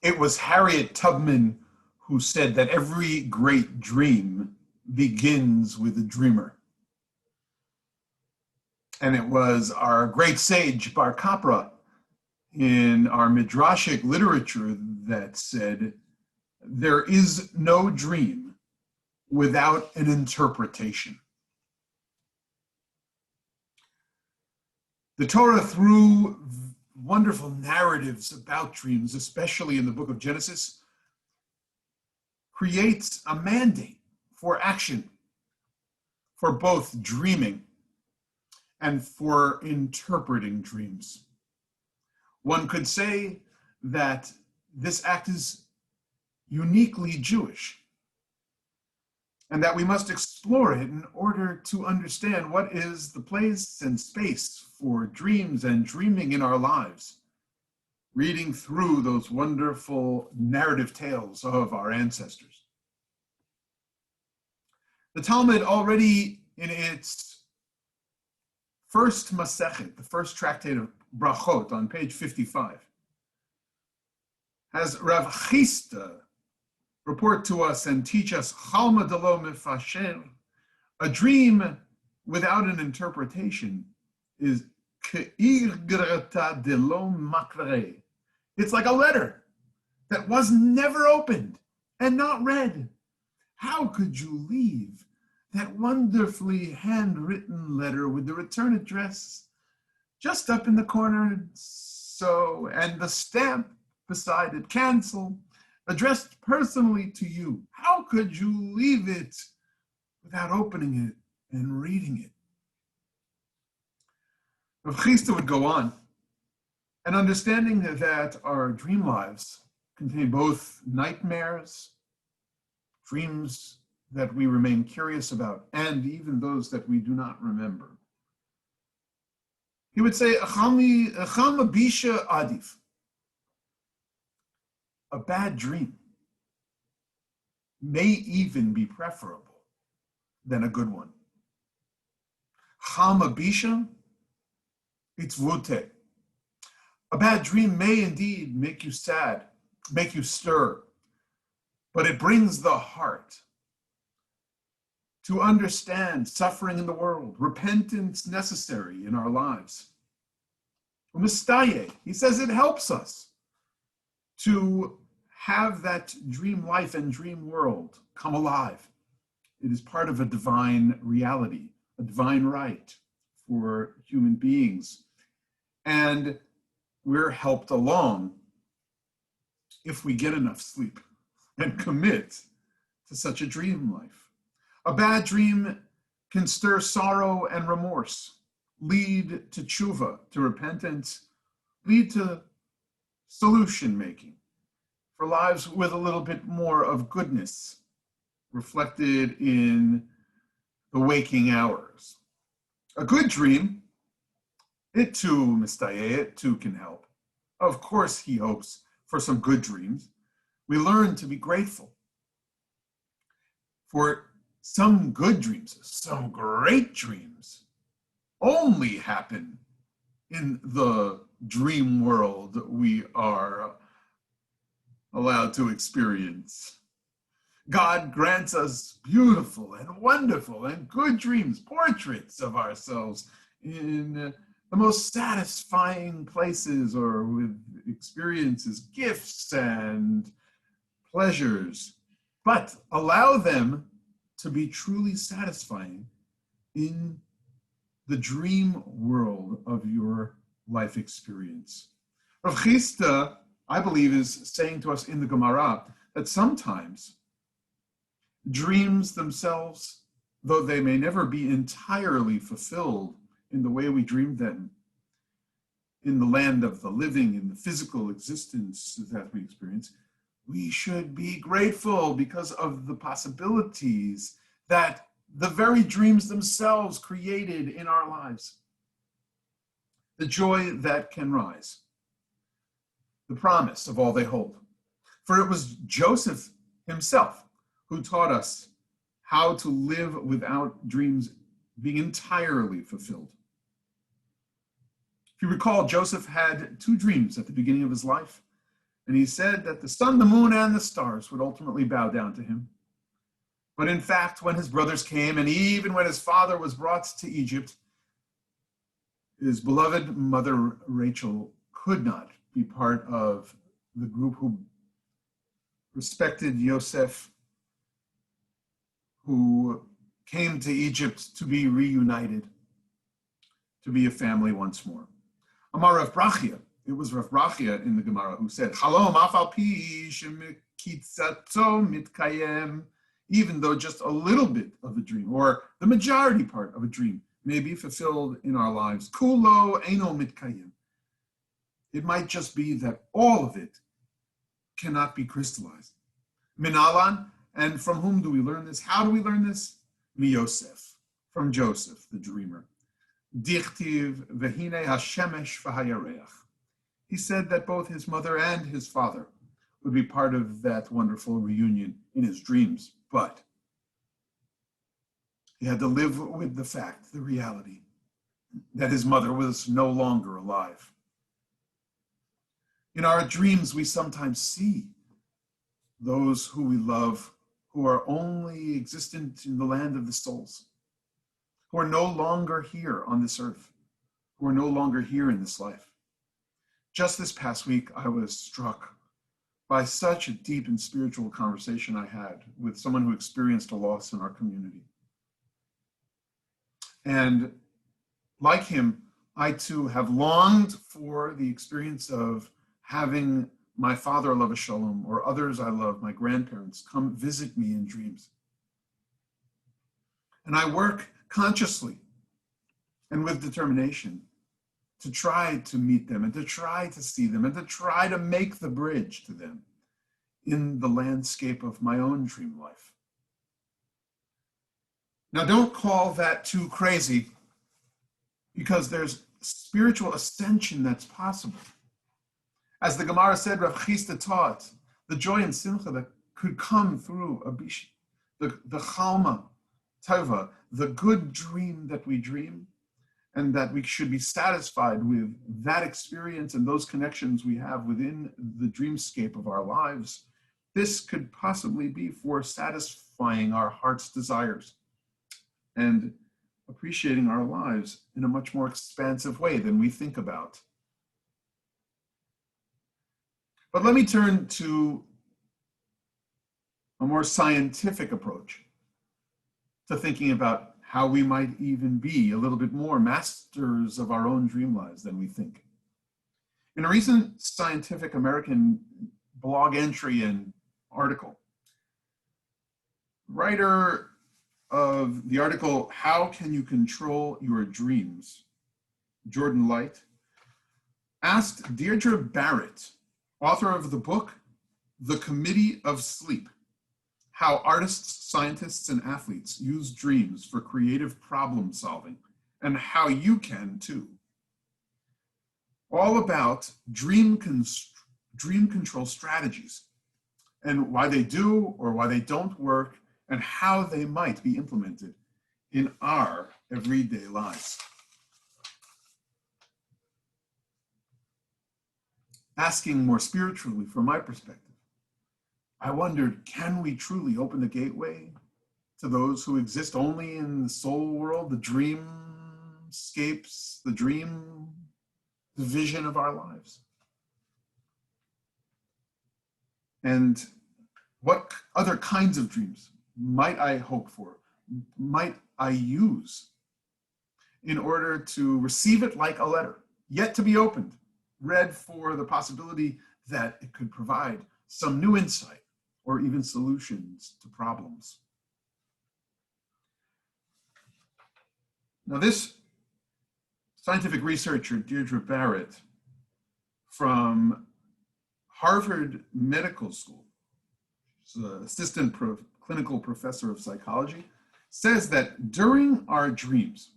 It was Harriet Tubman who said that every great dream begins with a dreamer. And it was our great sage Bar Kapra in our Midrashic literature that said, there is no dream without an interpretation. The Torah, through wonderful narratives about dreams, especially in the book of Genesis, creates a mandate for action, for both dreaming and for interpreting dreams. One could say that this act is uniquely Jewish, and that we must explore it in order to understand what is the place and space for dreams and dreaming in our lives, reading through those wonderful narrative tales of our ancestors. The Talmud, already in its first Masechet, the first tractate of Brachot on page 55, has Rav Chisda report to us and teach us Chalma delo mefasher. A dream without an interpretation is ke'ir grata delo makre. It's like a letter that was never opened and not read. How could you leave that wonderfully handwritten letter with the return address just up in the corner, so, and the stamp beside it, cancel, addressed personally to you? How could you leave it without opening it and reading it? Rav Chisda would go on, and understanding that our dream lives contain both nightmares, dreams that we remain curious about, and even those that we do not remember. He would say, Achama bisha adif. A bad dream may even be preferable than a good one. Chama bisha, it's vute. A bad dream may indeed make you sad, make you stir, but it brings the heart to understand suffering in the world, repentance necessary in our lives. Umistaye, he says it helps us to have that dream life and dream world come alive. It is part of a divine reality, a divine right for human beings. And we're helped along if we get enough sleep and commit to such a dream life. A bad dream can stir sorrow and remorse, lead to tshuva, to repentance, lead to solution making for lives with a little bit more of goodness reflected in the waking hours. A good dream, it too, mistaye, it too can help. Of course, he hopes for some good dreams. We learn to be grateful for some good dreams, some great dreams only happen in the dream world we are allowed to experience. God grants us beautiful and wonderful and good dreams, portraits of ourselves in the most satisfying places or with experiences, gifts and pleasures, but allow them to be truly satisfying in the dream world of your life experience. Rav Chisda, I believe, is saying to us in the Gemara that sometimes dreams themselves, though they may never be entirely fulfilled in the way we dreamed them, in the land of the living, in the physical existence that we experience, we should be grateful because of the possibilities that the very dreams themselves created in our lives. The joy that can rise, the promise of all they hold. For it was Joseph himself who taught us how to live without dreams being entirely fulfilled. If you recall, Joseph had two dreams at the beginning of his life, And he said that the sun, the moon, and the stars would ultimately bow down to him. But in fact, when his brothers came, and even when his father was brought to Egypt, his beloved mother Rachel could not be part of the group who respected Yosef, who came to Egypt to be reunited, to be a family once more. Amar Rav Brachia, it was Rav Brachia in the Gemara who said, Halom afal pi shemikitzato mitkayem, even though just a little bit of a dream, or the majority part of a dream, may be fulfilled in our lives. Kulo eino mitkayem. It might just be that all of it cannot be crystallized. Minalan, and from whom do we learn this? How do we learn this? Yosef, from Joseph, the dreamer. Dichtiv vehine hashemesh v'hayareach. He said that both his mother and his father would be part of that wonderful reunion in his dreams, but he had to live with the fact, the reality, that his mother was no longer alive. In our dreams, we sometimes see those who we love who are only existent in the land of the souls, who are no longer here on this earth, who are no longer here in this life. Just this past week, I was struck by such a deep and spiritual conversation I had with someone who experienced a loss in our community. And like him, I too have longed for the experience of having my father, alav shalom, or others I love, my grandparents, come visit me in dreams. And I work consciously and with determination to try to meet them and to try to see them and to try to make the bridge to them in the landscape of my own dream life. Now, don't call that too crazy, because there's spiritual ascension that's possible. As the Gemara said, Rav Chisda taught, the joy and simcha that could come through a bishi, the chalma tova, the good dream that we dream, and that we should be satisfied with that experience and those connections we have within the dreamscape of our lives. This could possibly be for satisfying our heart's desires and appreciating our lives in a much more expansive way than we think about. But let me turn to a more scientific approach to thinking about how we might even be a little bit more masters of our own dream lives than we think. In a recent Scientific American blog entry and article, writer of the article, How Can You Control Your Dreams, Jordan Light, asked Deirdre Barrett, author of the book, The Committee of Sleep, How Artists, Scientists, and Athletes Use Dreams for Creative Problem Solving, and how you can too. All about dream control strategies and why they do or why they don't work and how they might be implemented in our everyday lives. Asking more spiritually from my perspective, I wondered, can we truly open the gateway to those who exist only in the soul world, the dreamscapes, the dream vision of our lives? And what other kinds of dreams might I hope for, might I use in order to receive it like a letter, yet to be opened, read for the possibility that it could provide some new insight or even solutions to problems. Now, this scientific researcher, Deirdre Barrett, from Harvard Medical School, she's an assistant clinical professor of psychology, says that during our dreams,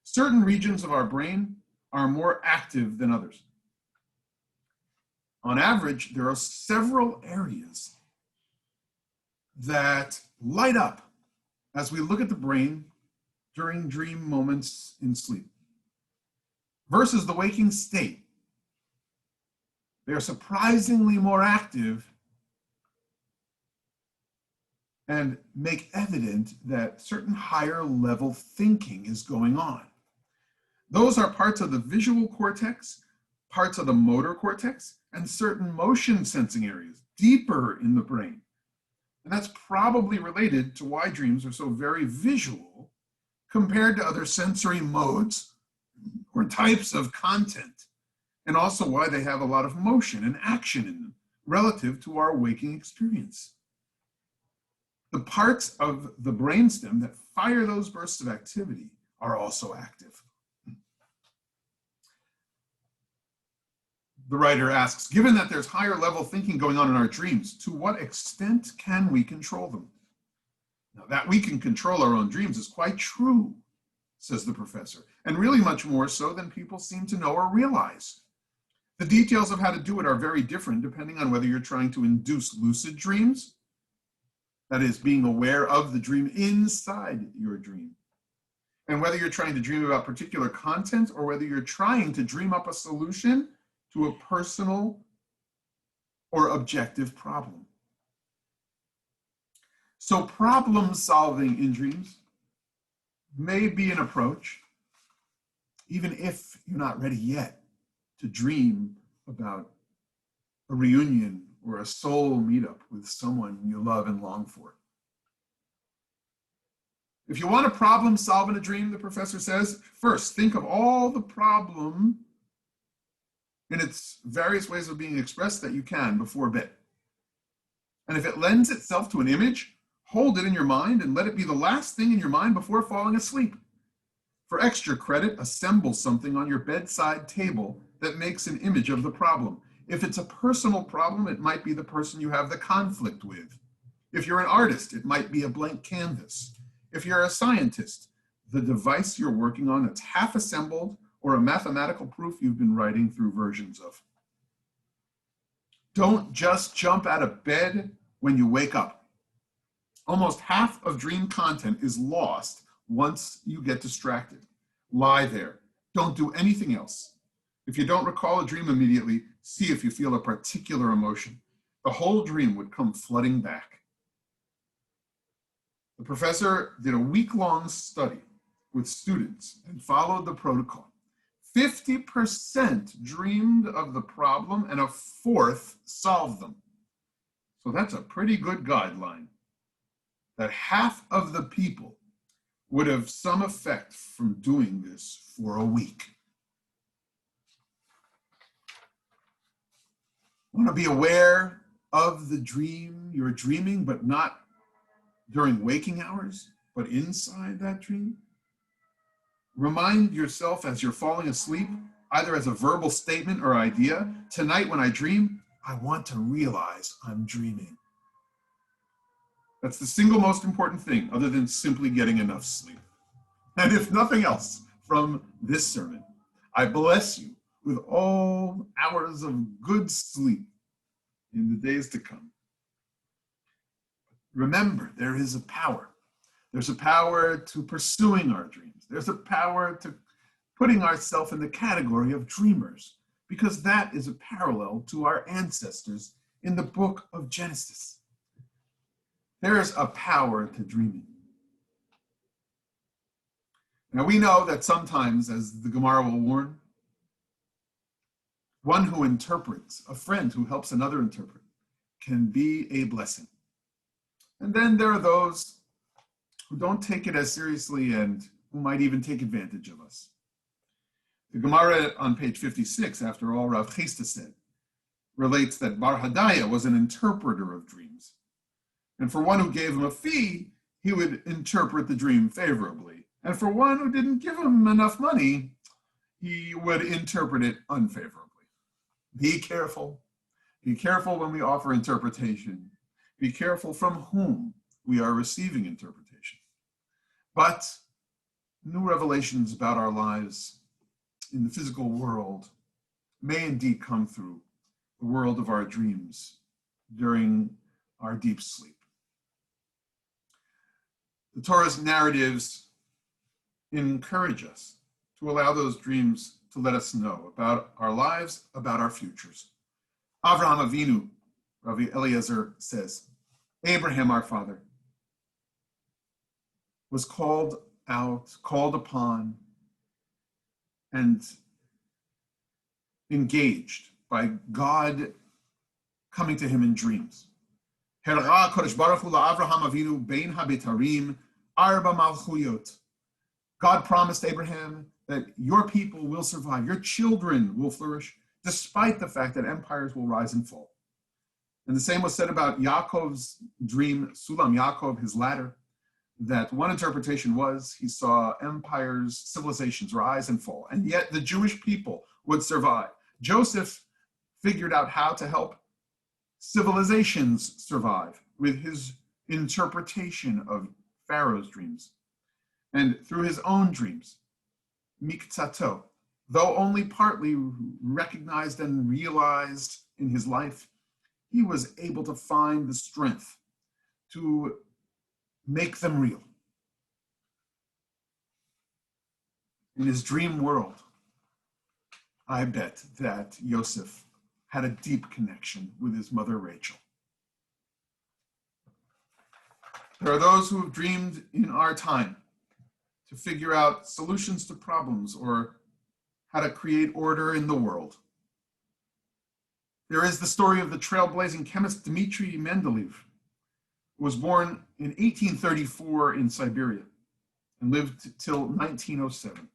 certain regions of our brain are more active than others. On average, there are several areas that light up as we look at the brain during dream moments in sleep versus the waking state. They are surprisingly more active and make evident that certain higher level thinking is going on. Those are parts of the visual cortex, parts of the motor cortex, and certain motion sensing areas deeper in the brain. And that's probably related to why dreams are so very visual compared to other sensory modes or types of content, and also why they have a lot of motion and action in them relative to our waking experience. The parts of the brainstem that fire those bursts of activity are also active. The writer asks, given that there's higher level thinking going on in our dreams, to what extent can we control them? Now, that we can control our own dreams is quite true, says the professor, and really much more so than people seem to know or realize. The details of how to do it are very different depending on whether you're trying to induce lucid dreams, that is, being aware of the dream inside your dream, and whether you're trying to dream about particular content or whether you're trying to dream up a solution to a personal or objective problem. So problem solving in dreams may be an approach, even if you're not ready yet to dream about a reunion or a soul meetup with someone you love and long for. If you want to problem solve in a dream, the professor says, first, think of all the problem in its various ways of being expressed that you can before bed. And if it lends itself to an image, hold it in your mind and let it be the last thing in your mind before falling asleep. For extra credit, assemble something on your bedside table that makes an image of the problem. If it's a personal problem, it might be the person you have the conflict with. If you're an artist, it might be a blank canvas. If you're a scientist, the device you're working on that's half assembled or a mathematical proof you've been writing through versions of. Don't just jump out of bed when you wake up. Almost half of dream content is lost once you get distracted. Lie there. Don't do anything else. If you don't recall a dream immediately, see if you feel a particular emotion. The whole dream would come flooding back. The professor did a week-long study with students and followed the protocol. 50% dreamed of the problem and a fourth solved them. So that's a pretty good guideline. That half of the people would have some effect from doing this for a week. Want to be aware of the dream you're dreaming, but not during waking hours, but inside that dream? Remind yourself as you're falling asleep, either as a verbal statement or idea, tonight when I dream, I want to realize I'm dreaming. That's the single most important thing, other than simply getting enough sleep. And if nothing else from this sermon, I bless you with all hours of good sleep in the days to come. Remember, there is a power. There's a power to pursuing our dreams. There's a power to putting ourselves in the category of dreamers, because that is a parallel to our ancestors in the book of Genesis. There is a power to dreaming. Now we know that sometimes, as the Gemara will warn, one who interprets, a friend who helps another interpret, can be a blessing. And then there are those who don't take it as seriously and who might even take advantage of us. The Gemara on page 56, after all Rav Chisda said, relates that Bar Hadaya was an interpreter of dreams. And for one who gave him a fee, he would interpret the dream favorably. And for one who didn't give him enough money, he would interpret it unfavorably. Be careful. Be careful when we offer interpretation. Be careful from whom we are receiving interpretation. But new revelations about our lives in the physical world may indeed come through the world of our dreams during our deep sleep. The Torah's narratives encourage us to allow those dreams to let us know about our lives, about our futures. Avraham Avinu, Rabbi Eliezer says, Abraham, our father, was called out, called upon, and engaged by God coming to him in dreams. God promised Abraham that your people will survive, your children will flourish, despite the fact that empires will rise and fall. And the same was said about Yaakov's dream, Sulam Yaakov, his ladder, that one interpretation was he saw empires, civilizations rise and fall, and yet the Jewish people would survive. Joseph figured out how to help civilizations survive with his interpretation of Pharaoh's dreams. And through his own dreams, Miktato, though only partly recognized and realized in his life, he was able to find the strength to make them real. In his dream world, I bet that Yosef had a deep connection with his mother Rachel. There are those who have dreamed in our time to figure out solutions to problems or how to create order in the world. There is the story of the trailblazing chemist Dmitry Mendeleev, who was born in 1834 in Siberia and lived till 1907.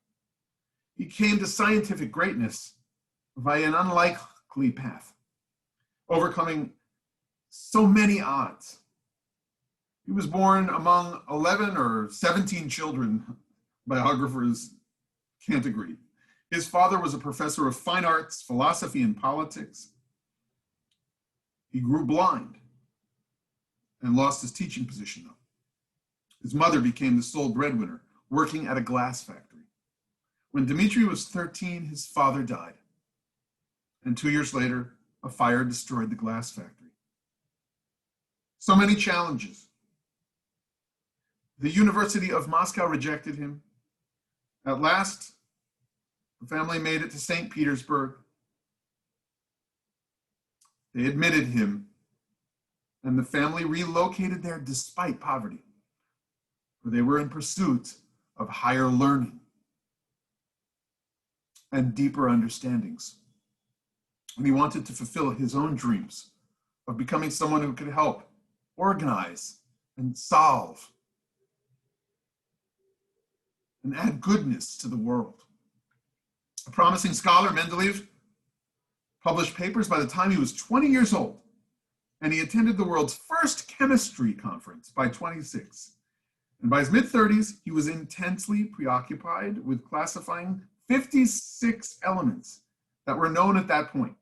He came to scientific greatness via an unlikely path, overcoming so many odds. He was born among 11 or 17 children, biographers can't agree. His father was a professor of fine arts, philosophy, and politics. He grew blind and lost his teaching position, though. His mother became the sole breadwinner, working at a glass factory. When Dmitry was 13, his father died. And 2 years later, a fire destroyed the glass factory. So many challenges. The University of Moscow rejected him. At last, the family made it to St. Petersburg. They admitted him, and the family relocated there despite poverty, for they were in pursuit of higher learning and deeper understandings. And he wanted to fulfill his own dreams of becoming someone who could help organize and solve and add goodness to the world. A promising scholar, Mendeleev published papers by the time he was 20 years old, and he attended the world's first chemistry conference by 26. And by his mid-30s, he was intensely preoccupied with classifying 56 elements that were known at that point.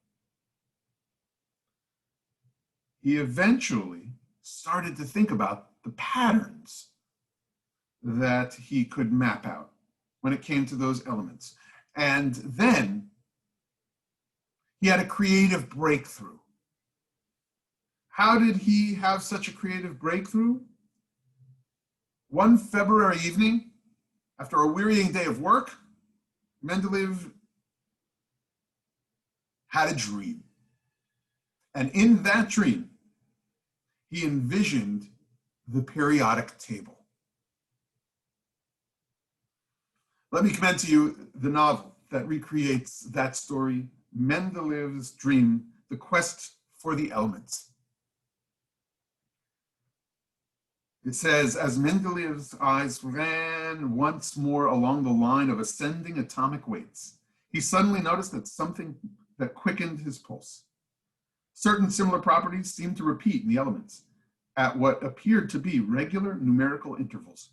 He eventually started to think about the patterns that he could map out when it came to those elements. And then he had a creative breakthrough. How did he have such a creative breakthrough? One February evening, after a wearying day of work, Mendeleev had a dream. And in that dream, he envisioned the periodic table. Let me commend to you the novel that recreates that story, Mendeleev's Dream, The Quest for the Elements. It says, as Mendeleev's eyes ran once more along the line of ascending atomic weights, he suddenly noticed that something that quickened his pulse. Certain similar properties seemed to repeat in the elements at what appeared to be regular numerical intervals.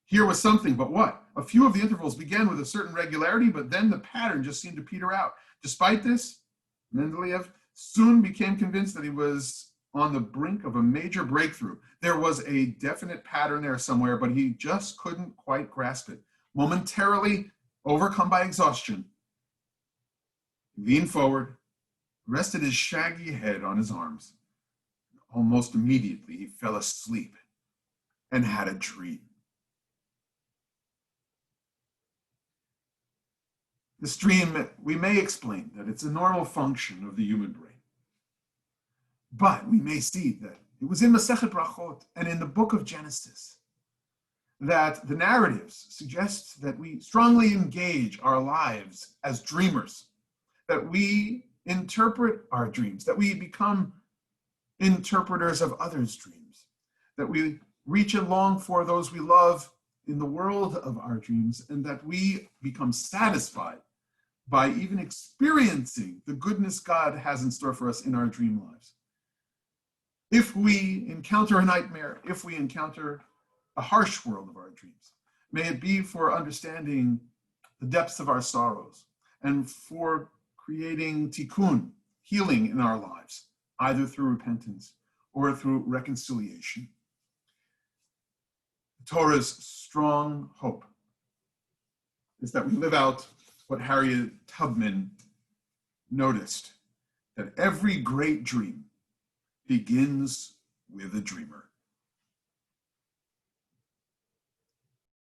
Here was something, but what? A few of the intervals began with a certain regularity, but then the pattern just seemed to peter out. Despite this, Mendeleev soon became convinced that he was on the brink of a major breakthrough. There was a definite pattern there somewhere, but he just couldn't quite grasp it. Momentarily overcome by exhaustion, he leaned forward, rested his shaggy head on his arms. Almost immediately, he fell asleep and had a dream. This dream, we may explain that it's a normal function of the human brain. But we may see that it was in Masechet Brachot and in the book of Genesis that the narratives suggest that we strongly engage our lives as dreamers, that we interpret our dreams, that we become interpreters of others' dreams, that we reach and long for those we love in the world of our dreams, and that we become satisfied by even experiencing the goodness God has in store for us in our dream lives. If we encounter a nightmare, if we encounter a harsh world of our dreams, may it be for understanding the depths of our sorrows and for creating tikkun, healing in our lives, either through repentance or through reconciliation. The Torah's strong hope is that we live out what Harriet Tubman noticed, that every great dream begins with a dreamer.